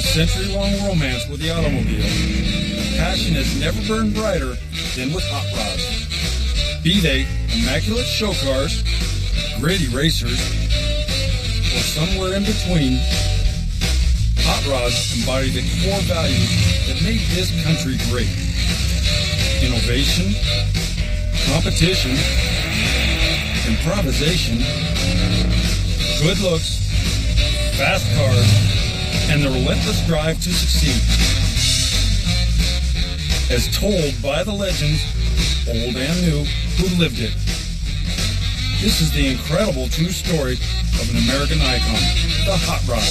century-long romance with the automobile, passion has never burned brighter than with hot rods. Be they immaculate show cars, gritty racers, or somewhere in between, hot rods embody the core values that make this country great. Innovation, competition, improvisation, good looks, fast cars, and the relentless drive to succeed. As told by the legends, old and new, who lived it. This is the incredible true story of an American icon, the hot rod.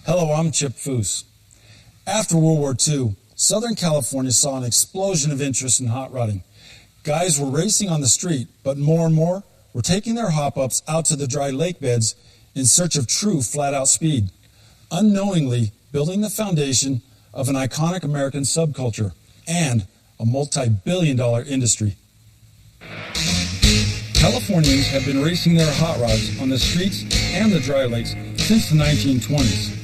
Hello, I'm Chip Foose. After World War II, Southern California saw an explosion of interest in hot rodding. Guys were racing on the street, but more and more were taking their hop-ups out to the dry lake beds in search of true flat-out speed, unknowingly building the foundation of an iconic American subculture and a multi-billion-dollar industry. Californians have been racing their hot rods on the streets and the dry lakes since the 1920s.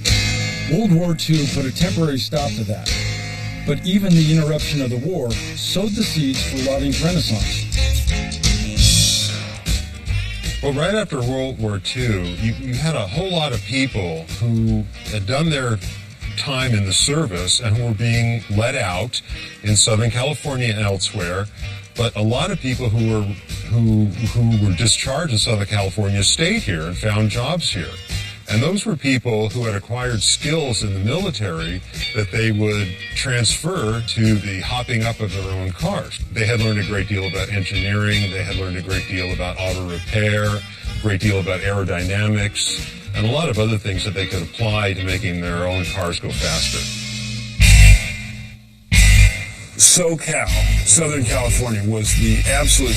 World War II put a temporary stop to that, but even the interruption of the war sowed the seeds for rodding's renaissance. Well, right after World War II, you had a whole lot of people who had done their time in the service and who were being let out in Southern California and elsewhere, but a lot of people who were discharged in Southern California stayed here and found jobs here. And those were people who had acquired skills in the military that they would transfer to the hopping up of their own cars. They had learned a great deal about engineering, they had learned a great deal about auto repair, a great deal about aerodynamics, and a lot of other things that they could apply to making their own cars go faster. SoCal, Southern California, was the absolute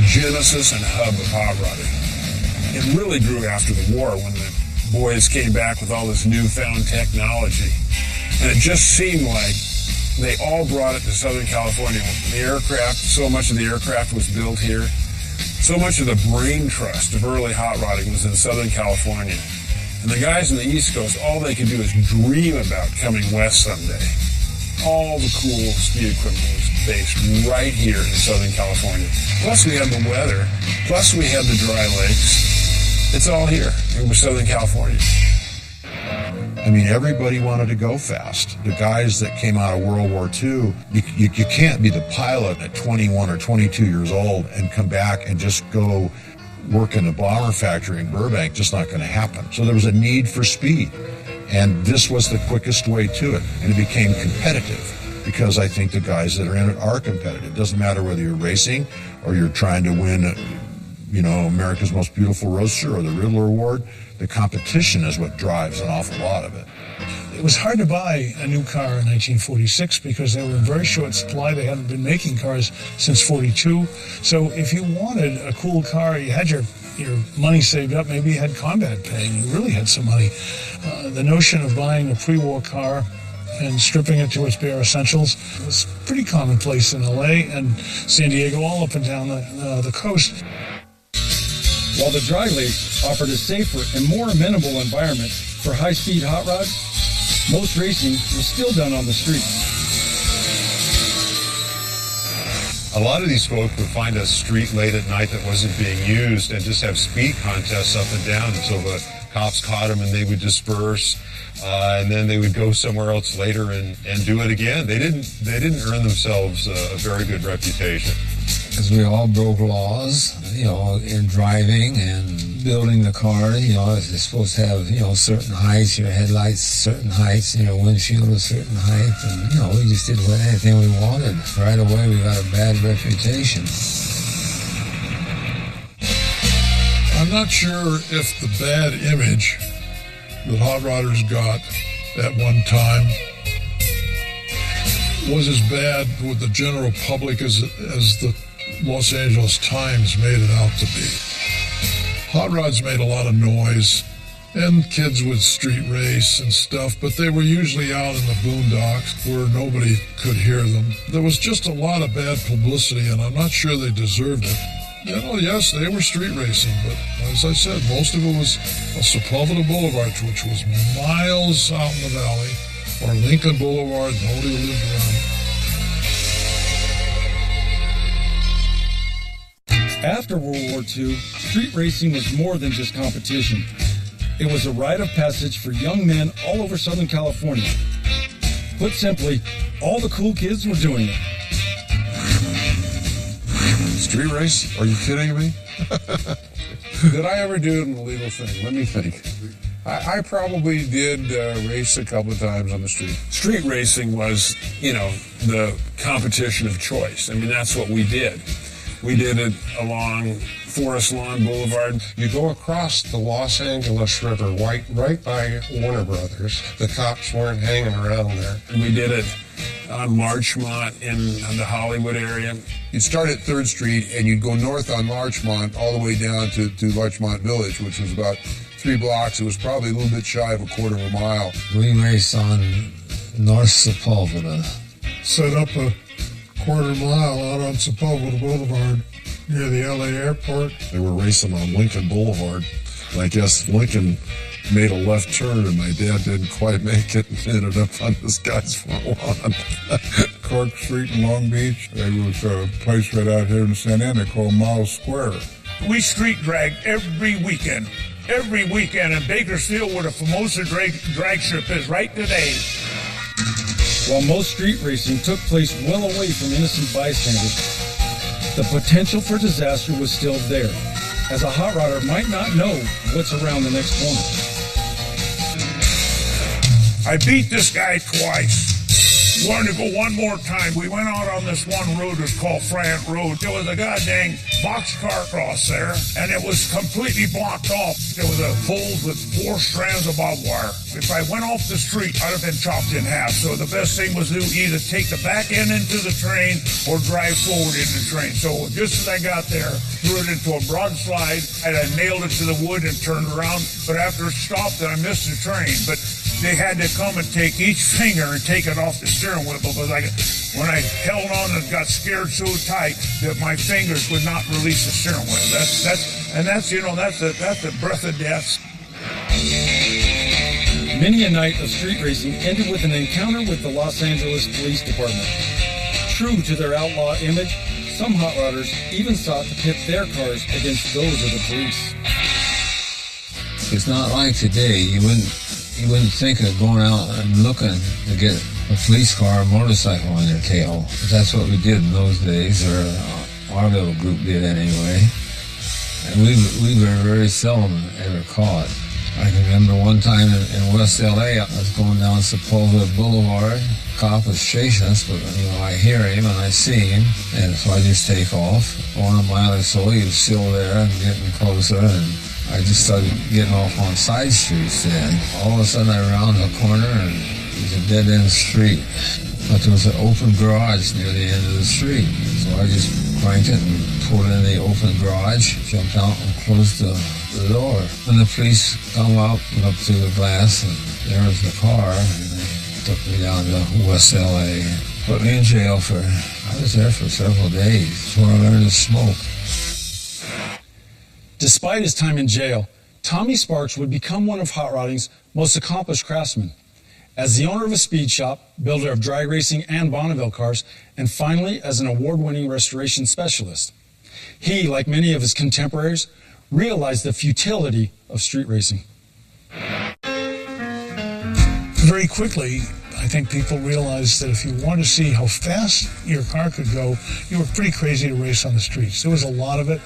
genesis and hub of hot rodding. It really grew after the war when the boys came back with all this newfound technology. And it just seemed like they all brought it to Southern California. The aircraft, so much of the aircraft was built here. So much of the brain trust of early hot rodding was in Southern California. And the guys on the East Coast, all they could do is dream about coming west someday. All the cool speed equipment was based right here in Southern California. Plus we had the weather. Plus we had the dry lakes. It's all here. It was Southern California. I mean, everybody wanted to go fast. The guys that came out of World War II, you can't be the pilot at 21 or 22 years old and come back and just go work in a bomber factory in Burbank. Just not going to happen. So there was a need for speed. And this was the quickest way to it. And it became competitive because I think the guys that are in it are competitive. It doesn't matter whether you're racing or you're trying to win America's Most Beautiful Roadster or the Riddler Award. The competition is what drives an awful lot of it. It was hard to buy a new car in 1946 because they were in very short supply. They hadn't been making cars since 42. So if you wanted a cool car, you had your money saved up, maybe you had combat pay, and you really had some money. The notion of buying a pre-war car and stripping it to its bare essentials was pretty commonplace in LA and San Diego, all up and down the coast. While the dry lakes offered a safer and more amenable environment for high-speed hot rods, most racing was still done on the streets. A lot of these folks would find a street late at night that wasn't being used and just have speed contests up and down until the cops caught them and they would disperse. And then they would go somewhere else later and do it again. They didn't earn themselves a very good reputation. Because we all broke laws, in driving and building the car. It's supposed to have, certain heights, your headlights certain heights, your windshield a certain height. And, we just did anything we wanted. Right away, we got a bad reputation. I'm not sure if the bad image that hot rodders got at one time was as bad with the general public as the Los Angeles Times made it out to be. Hot rods made a lot of noise. And kids would street race and stuff, but they were usually out in the boondocks where nobody could hear them. There was just a lot of bad publicity, and I'm not sure they deserved it. Yes, they were street racing, but as I said, most of it was Sepulveda Boulevard, which was miles out in the valley, or Lincoln Boulevard, nobody lived around. After World War II, street racing was more than just competition. It was a rite of passage for young men all over Southern California. Put simply, all the cool kids were doing it. Street race? Are you kidding me? Did I ever do an illegal thing? Let me think. I probably did race a couple of times on the street. Street racing was, the competition of choice. I mean, that's what we did. We did it along Forest Lawn Boulevard. You go across the Los Angeles River, right by Warner Brothers. The cops weren't hanging around there. We did it on Larchmont in the Hollywood area. You'd start at 3rd Street and you'd go north on Larchmont all the way down to Larchmont Village, which was about 3 blocks. It was probably a little bit shy of a quarter of a mile. We raced on North Sepulveda. Set up a quarter mile out on Sepulveda Boulevard near the LA airport. They were racing on Lincoln Boulevard. And I guess Lincoln made a left turn and my dad didn't quite make it and ended up on this guy's front lawn. Cork Street in Long Beach. There was a place right out here in San Ana called Miles Square. We street dragged every weekend. Every weekend in Bakersfield, where the Formosa drag strip is right today. While most street racing took place well away from innocent bystanders, the potential for disaster was still there, as a hot rodder might not know what's around the next corner. I beat this guy twice. Wanted to go one more time. We went out on this one road, it was called Friant Road. There was a goddamn boxcar cross there, and it was completely blocked off. There was a pole with 4 strands of barbed wire. If I went off the street, I'd have been chopped in half. So the best thing was to either take the back end into the train or drive forward into the train. So just as I got there, threw it into a broad slide, and I nailed it to the wood and turned around. But after it stopped, I missed the train. But they had to come and take each finger and take it off the steering wheel because when I held on and got scared so tight that my fingers would not release the steering wheel. That's the breath of death. Many a night of street racing ended with an encounter with the Los Angeles Police Department. True to their outlaw image, some hot rodders even sought to pit their cars against those of the police. It's not like today. You wouldn't think of going out and looking to get a police car or motorcycle on your tail. But that's what we did in those days, or our little group did anyway. And we were very seldom ever caught. I can remember one time in West LA, I was going down Sepulveda Boulevard. The cop was chasing us, but I hear him and I see him, and so I just take off. Going a mile or so, he was still there and getting closer, and I just started getting off on side streets then. All of a sudden I round a corner and it was a dead-end street. But there was an open garage near the end of the street. So I just cranked it and pulled in the open garage, jumped out and closed the door. And the police come out and up through the glass, and there was the car, and they took me down to West LA. Put me in jail I was there for several days before I learned to smoke. Despite his time in jail, Tommy Sparks would become one of hot rodding's most accomplished craftsmen. As the owner of a speed shop, builder of drag racing and Bonneville cars, and finally as an award-winning restoration specialist. He, like many of his contemporaries, realized the futility of street racing. Very quickly, I think people realized that if you wanted to see how fast your car could go, you were pretty crazy to race on the streets. There was a lot of it,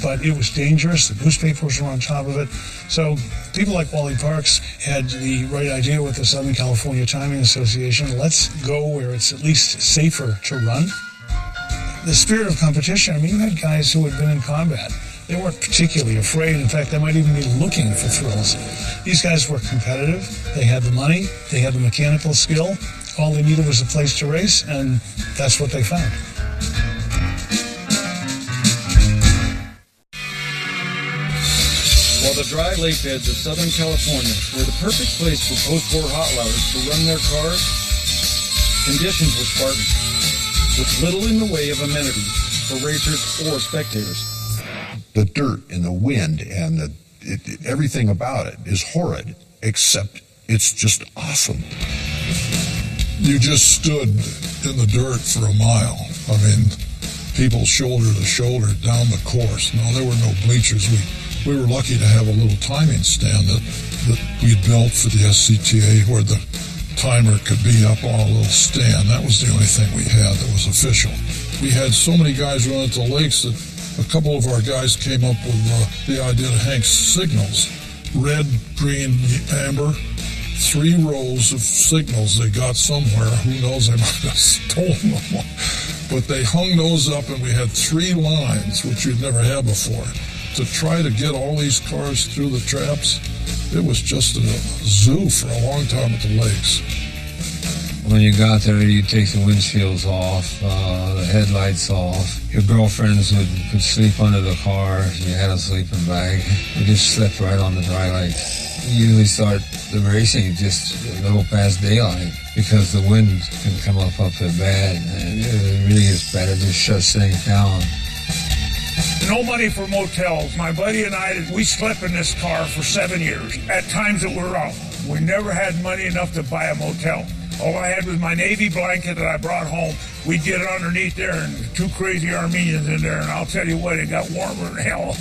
but it was dangerous. The newspapers were on top of it. So people like Wally Parks had the right idea with the Southern California Timing Association. Let's go where it's at least safer to run. The spirit of competition, you had guys who had been in combat. They weren't particularly afraid. In fact, they might even be looking for thrills. These guys were competitive. They had the money. They had the mechanical skill. All they needed was a place to race, and that's what they found. while the dry lake beds of Southern California were the perfect place for post-war hot rodders to run their cars, conditions were Spartan, with little in the way of amenities for racers or spectators. The dirt and the wind and everything about it is horrid, except it's just awesome. You just stood in the dirt for a mile. I mean, people shoulder to shoulder down the course. Now, there were no bleachers. We were lucky to have a little timing stand that we'd built for the SCTA where the timer could be up on a little stand. That was the only thing we had that was official. We had so many guys running to the lakes that a couple of our guys came up with the idea to hang signals. Red, green, amber. 3 rows of signals they got somewhere. Who knows, they might have stolen them. But they hung those up and we had 3 lines, which we'd never had before. To try to get all these cars through the traps, it was just a zoo for a long time at the lakes. When you got there, you'd take the windshields off, the headlights off. Your girlfriends could sleep under the car if you had a sleeping bag. You just slept right on the dry lake. You usually start the racing just a little past daylight because the wind can come up there bad. And it really is bad. It just shuts things down. No money for motels. My buddy and I, we slept in this car for 7 years. At times that we were out. We never had money enough to buy a motel. All I had was my Navy blanket that I brought home. We'd get it underneath there and 2 crazy Armenians in there, and I'll tell you what, it got warmer than hell.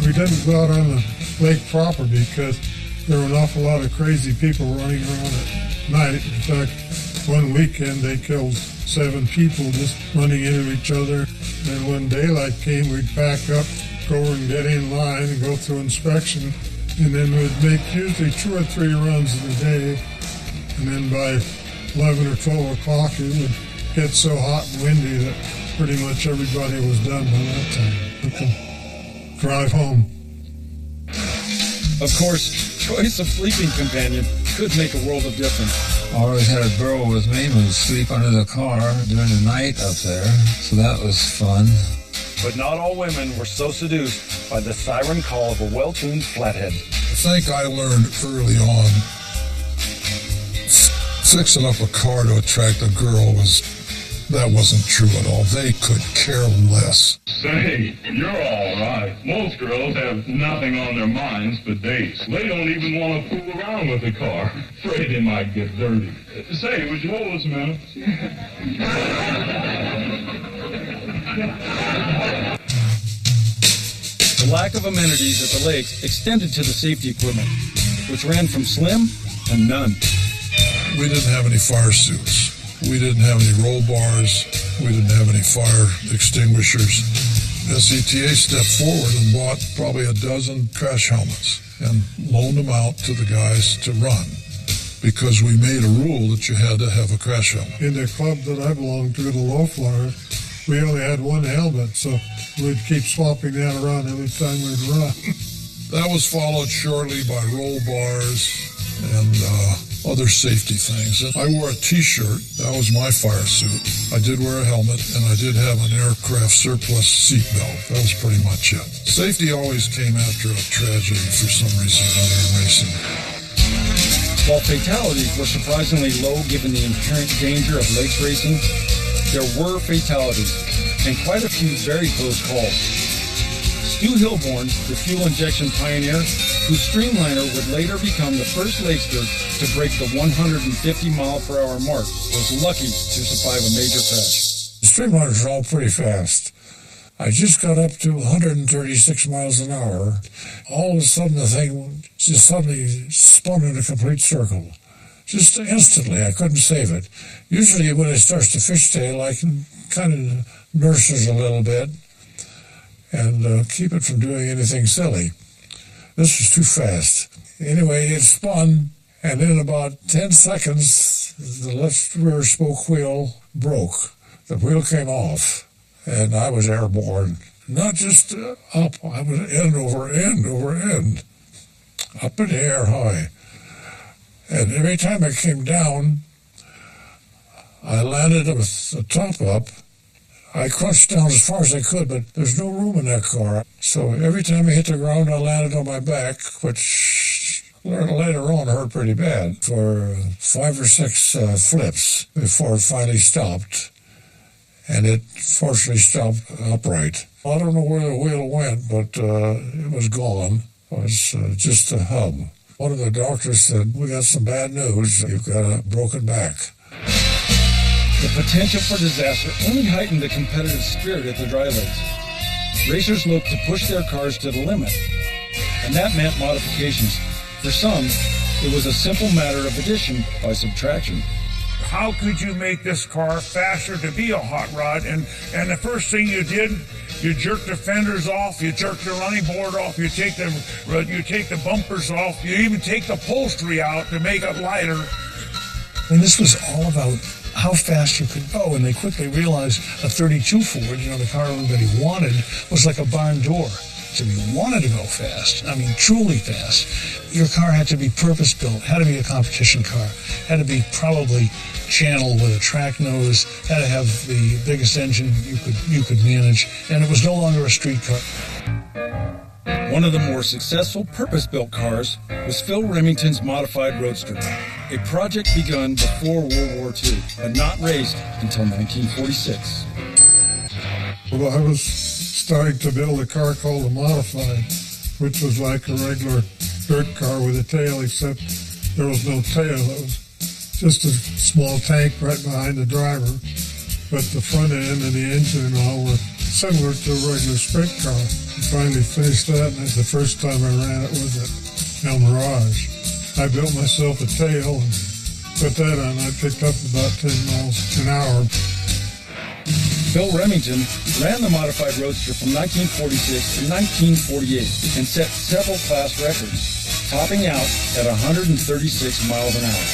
We didn't go out on the lake proper because there were an awful lot of crazy people running around at night. In fact, one weekend they killed 7 people just running into each other. And when daylight came, we'd pack up, go and get in line and go through inspection. And then we'd make usually 2 or 3 runs in a day. And then by 11 or 12 o'clock, it would get so hot and windy that pretty much everybody was done by that time. We could drive home. Of course, choice of sleeping companion could make a world of difference. I always had a girl with me who would sleep under the car during the night up there, so that was fun. But not all women were so seduced by the siren call of a well-tuned flathead. I think I learned early on fixing up a car to attract a girl wasn't true at all. They could care less. Say, you're all right. Most girls have nothing on their minds but dates. They don't even want to fool around with the car. Afraid they might get dirty. Say, would you hold us a minute? The lack of amenities at the lakes extended to the safety equipment, which ran from slim to none. We didn't have any fire suits. We didn't have any roll bars. We didn't have any fire extinguishers. SCTA stepped forward and bought probably a dozen crash helmets and loaned them out to the guys to run because we made a rule that you had to have a crash helmet. In the club that I belonged to, the Low Flyers, we only had one helmet, so we'd keep swapping that around every time we'd run. That was followed shortly by roll bars and other safety things. And I wore a T-shirt. That was my fire suit. I did wear a helmet, and I did have an aircraft surplus seatbelt. That was pretty much it. Safety always came after a tragedy for some reason or other in racing. While fatalities were surprisingly low given the inherent danger of lakes racing, there were fatalities, and quite a few very close calls. Stu Hilborn, the fuel injection pioneer, whose Streamliner would later become the first Lakester to break the 150-mile-per-hour mark, was lucky to survive a major crash. The Streamliners are all pretty fast. I just got up to 136 miles an hour. All of a sudden, the thing just suddenly spun in a complete circle. Just instantly, I couldn't save it. Usually when it starts to fishtail, I can kind of nurse it a little bit and keep it from doing anything silly. This was too fast. Anyway, it spun, and in about 10 seconds, the left rear spoke wheel broke. The wheel came off, and I was airborne. Not just up, I was end over end over end, up in the air high. And every time I came down, I landed with the top up. I crunched down as far as I could, but there's no room in that car. So every time I hit the ground, I landed on my back, which later on hurt pretty bad for 5 or 6 flips before it finally stopped. And it fortunately stopped upright. I don't know where the wheel went, but it was gone. It was just a hub. One of the doctors said, "We got some bad news. You've got a broken back." The potential for disaster only heightened the competitive spirit at the dry lakes. Racers looked to push their cars to the limit, and that meant modifications. For some, it was a simple matter of addition by subtraction. How could you make this car faster to be a hot rod? And the first thing you did, you jerk the fenders off, you jerk the running board off, you take the bumpers off, you even take the upholstery out to make it lighter. And this was all about how fast you could go, and they quickly realized a 32 Ford, the car everybody wanted, was like a barn door. So if you wanted to go fast, truly fast, your car had to be purpose-built, had to be a competition car, had to be probably channeled with a track nose, had to have the biggest engine you could manage, and it was no longer a street car. One of the more successful purpose-built cars was Phil Remington's modified Roadster, a project begun before World War II, but not raced until 1946. Well, I was starting to build a car called a Modified, which was like a regular dirt car with a tail, except there was no tail. It was just a small tank right behind the driver, but the front end and the engine and all were similar to a regular sprint car. I finally finished that, and the first time I ran it was at El Mirage. I built myself a tail and put that on. I picked up about 10 miles an hour. Phil Remington ran the modified Roadster from 1946 to 1948 and set several class records, topping out at 136 miles an hour.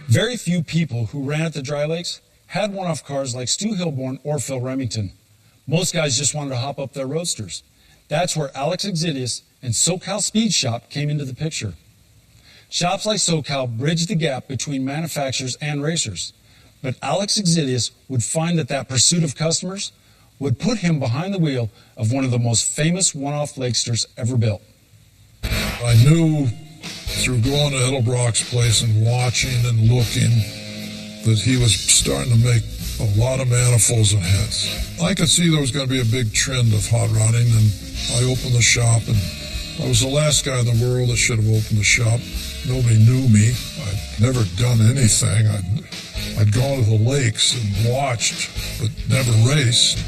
Very few people who ran at the dry lakes had one-off cars like Stu Hilborn or Phil Remington. Most guys just wanted to hop up their Roadsters. That's where Alex Exidius and SoCal Speed Shop came into the picture. Shops like SoCal bridged the gap between manufacturers and racers. But Alex Exidius would find that pursuit of customers would put him behind the wheel of one of the most famous one-off Lakesters ever built. I knew through going to Edelbrock's place and watching and looking that he was starting to make a lot of manifolds and heads. I could see there was going to be a big trend of hot rodding, and I opened the shop, and I was the last guy in the world that should have opened the shop. Nobody knew me. I'd never done anything. I'd gone to the lakes and watched, but never raced.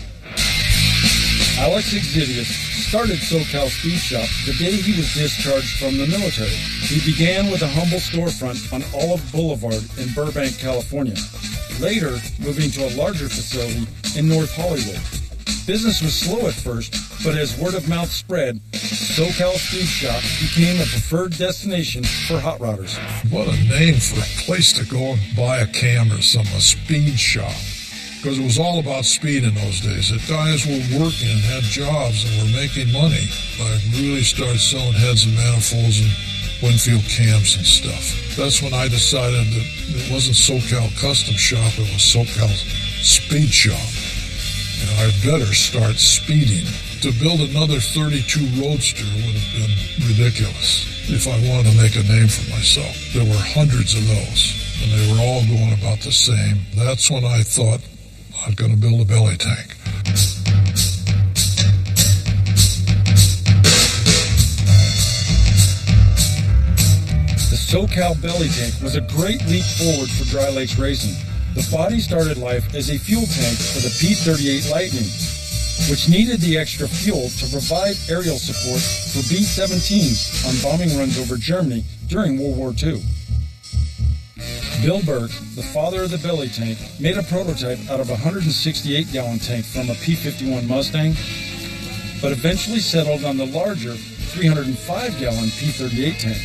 Alex Exidius started SoCal Speed Shop the day he was discharged from the military. He began with a humble storefront on Olive Boulevard in Burbank, California, later moving to a larger facility in North Hollywood. Business was slow at first, but as word of mouth spread, SoCal Speed Shop became a preferred destination for hot rodders. What a name for a place to go and buy a camera, a speed shop. Because it was all about speed in those days. The guys were working and had jobs and were making money. I really started selling heads and manifolds and Winfield cams and stuff. That's when I decided that it wasn't SoCal Custom Shop, it was SoCal Speed Shop. And I better start speeding. To build another 32 Roadster would have been ridiculous if I wanted to make a name for myself. There were hundreds of those, and they were all going about the same. That's when I thought I'm going to build a belly tank. The SoCal Belly Tank was a great leap forward for dry lakes racing. The body started life as a fuel tank for the P-38 Lightning, which needed the extra fuel to provide aerial support for B-17s on bombing runs over Germany during World War II. Bill Burke, the father of the belly tank, made a prototype out of a 168-gallon tank from a P-51 Mustang, but eventually settled on the larger 305-gallon P-38 tank.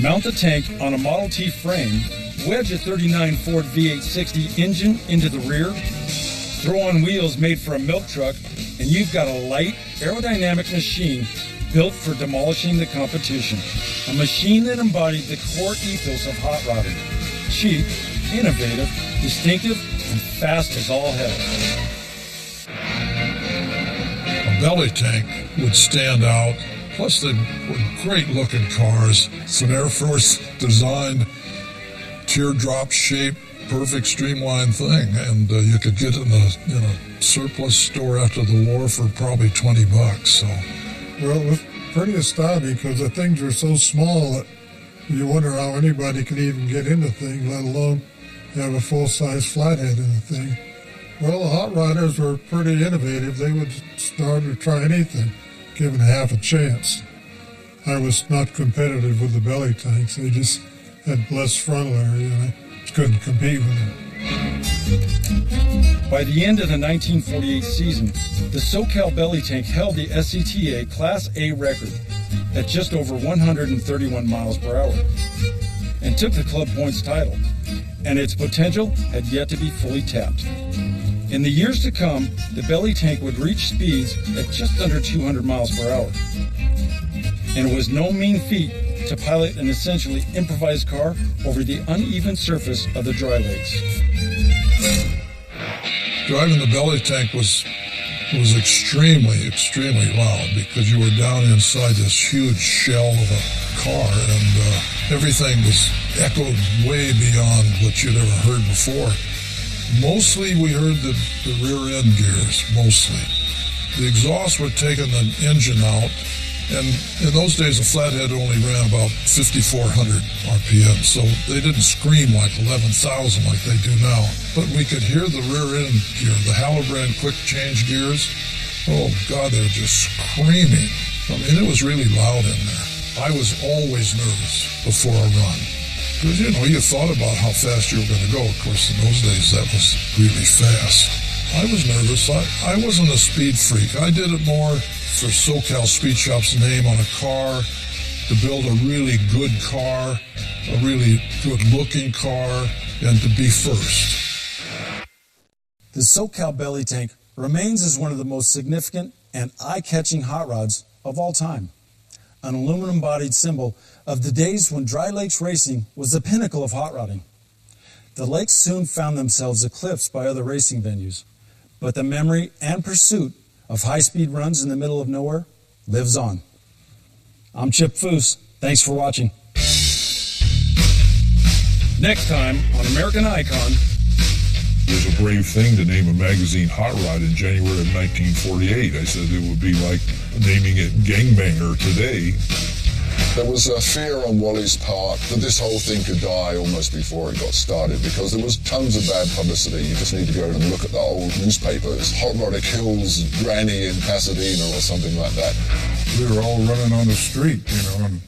Mount the tank on a Model T frame, wedge a 39 Ford V860 engine into the rear, throw on wheels made for a milk truck, and you've got a light, aerodynamic machine built for demolishing the competition. A machine that embodied the core ethos of hot rodding. Cheap, innovative, distinctive, and fast as all hell. A belly tank would stand out. Plus, they were great-looking cars. It's an Air Force designed teardrop shape, perfect streamlined thing, and you could get it in a surplus store after the war for probably $20. So, well, it was pretty astounding because the things were so small that you wonder how anybody could even get in the thing, let alone have a full-size flathead in the thing. Well, the hot rodders were pretty innovative. They would start or try anything, given half a chance. I was not competitive with the belly tanks. They just had less frontal area, and I couldn't compete with them. By the end of the 1948 season, the SoCal belly tank held the SCTA Class A record at just over 131 miles per hour and took the club points title, and its potential had yet to be fully tapped. In the years to come, the belly tank would reach speeds at just under 200 miles per hour. And it was no mean feat to pilot an essentially improvised car over the uneven surface of the dry lakes. Driving the belly tank was extremely, extremely loud because you were down inside this huge shell of a car, and everything was echoed way beyond what you'd ever heard before. Mostly we heard the rear end gears, mostly. The exhaust were taking the engine out, and in those days a flathead only ran about 5,400 RPM, so they didn't scream like 11,000 like they do now. But we could hear the rear end gear, the Halloran quick change gears. Oh God, they were just screaming. I mean, it was really loud in there. I was always nervous before a run. Because, you thought about how fast you were going to go. Of course, in those days, that was really fast. I was nervous. I wasn't a speed freak. I did it more for SoCal Speed Shop's name on a car, to build a really good car, a really good-looking car, and to be first. The SoCal belly tank remains as one of the most significant and eye-catching hot rods of all time. An aluminum-bodied symbol of the days when dry lakes racing was the pinnacle of hot rodding. The lakes soon found themselves eclipsed by other racing venues, but the memory and pursuit of high-speed runs in the middle of nowhere lives on. I'm Chip Foose. Thanks for watching. Next time on American Icon. It was a brave thing to name a magazine Hot Rod in January of 1948. I said it would be like naming it Gangbanger today. There was a fear on Wally's part that this whole thing could die almost before it got started because there was tons of bad publicity. You just need to go and look at the old newspapers. Hot Rod kills Granny in Pasadena or something like that. We were all running on the street, and